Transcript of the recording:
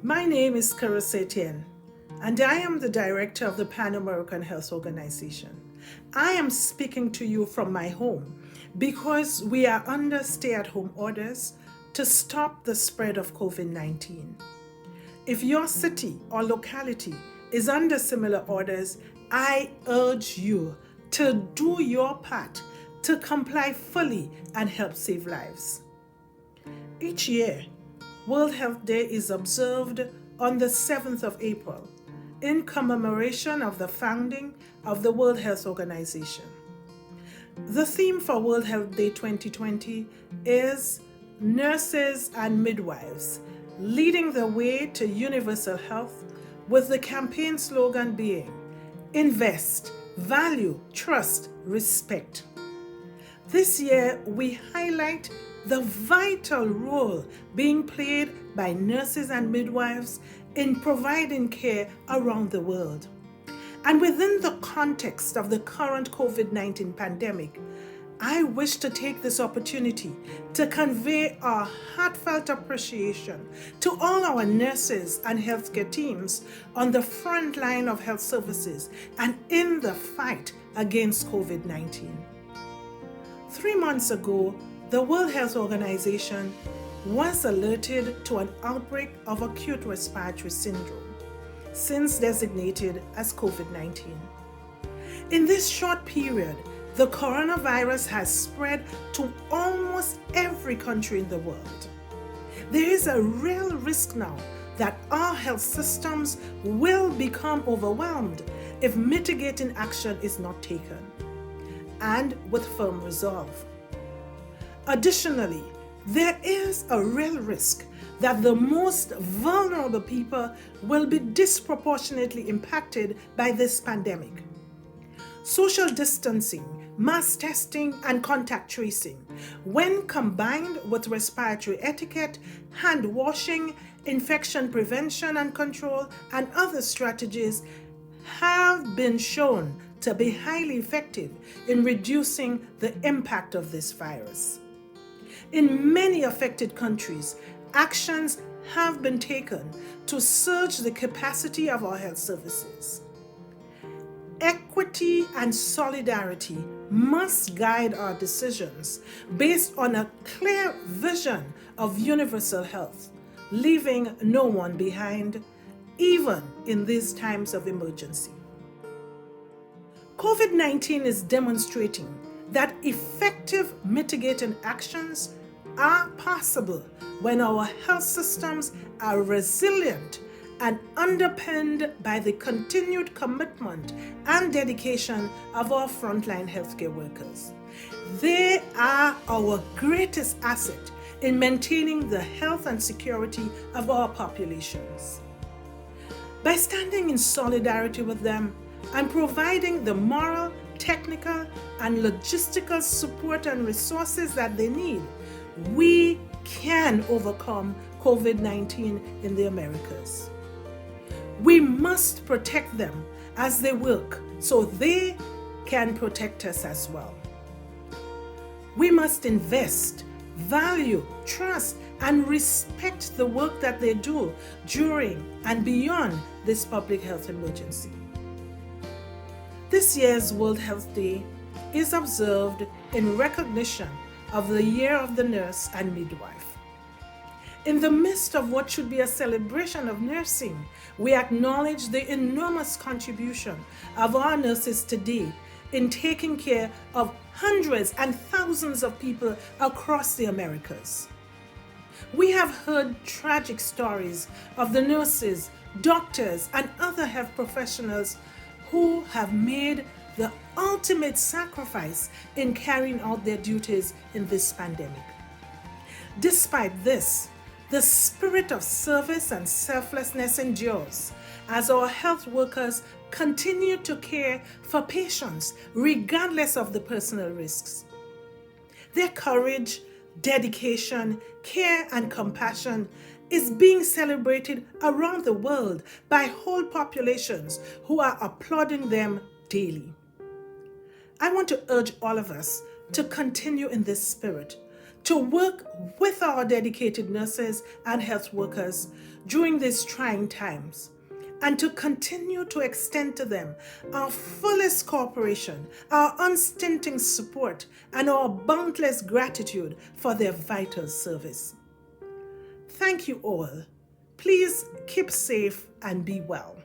My name is Carissa Etienne, and I am the Director of the Pan-American Health Organization. I am speaking to you from my home because we are under stay-at-home orders to stop the spread of COVID-19. If your city or locality is under similar orders, I urge you to do your part to comply fully and help save lives. Each year, World Health Day is observed on the 7th of April in commemoration of the founding of the World Health Organization. The theme for World Health Day 2020 is Nurses and Midwives, leading the way to universal health, with the campaign slogan being Invest, Value, Trust, Respect. This year, we highlight the vital role being played by nurses and midwives in providing care around the world. And within the context of the current COVID-19 pandemic, I wish to take this opportunity to convey our heartfelt appreciation to all our nurses and healthcare teams on the front line of health services and in the fight against COVID-19. 3 months ago, the World Health Organization was alerted to an outbreak of acute respiratory syndrome, since designated as COVID-19. In this short period, the coronavirus has spread to almost every country in the world. There is a real risk now that our health systems will become overwhelmed if mitigating action is not taken, and with firm resolve. Additionally, there is a real risk that the most vulnerable people will be disproportionately impacted by this pandemic. Social distancing, mass testing, and contact tracing, when combined with respiratory etiquette, hand washing, infection prevention and control, and other strategies, have been shown to be highly effective in reducing the impact of this virus. In many affected countries, actions have been taken to surge the capacity of our health services. Equity and solidarity must guide our decisions based on a clear vision of universal health, leaving no one behind, even in these times of emergency. COVID-19 is demonstrating that effective mitigating actions are possible when our health systems are resilient and underpinned by the continued commitment and dedication of our frontline healthcare workers. They are our greatest asset in maintaining the health and security of our populations. By standing in solidarity with them and providing the moral, technical, and logistical support and resources that they need, we can overcome COVID-19 in the Americas. We must protect them as they work so they can protect us as well. We must invest, value, trust, and respect the work that they do during and beyond this public health emergency. This year's World Health Day is observed in recognition of the Year of the Nurse and Midwife. In the midst of what should be a celebration of nursing, we acknowledge the enormous contribution of our nurses today in taking care of hundreds and thousands of people across the Americas. We have heard tragic stories of the nurses, doctors, and other health professionals who have made the ultimate sacrifice in carrying out their duties in this pandemic. Despite this, the spirit of service and selflessness endures as our health workers continue to care for patients regardless of the personal risks. Their courage, dedication, care, and compassion is being celebrated around the world by whole populations who are applauding them daily. I want to urge all of us to continue in this spirit, to work with our dedicated nurses and health workers during these trying times, and to continue to extend to them our fullest cooperation, our unstinting support, and our boundless gratitude for their vital service. Thank you all. Please keep safe and be well.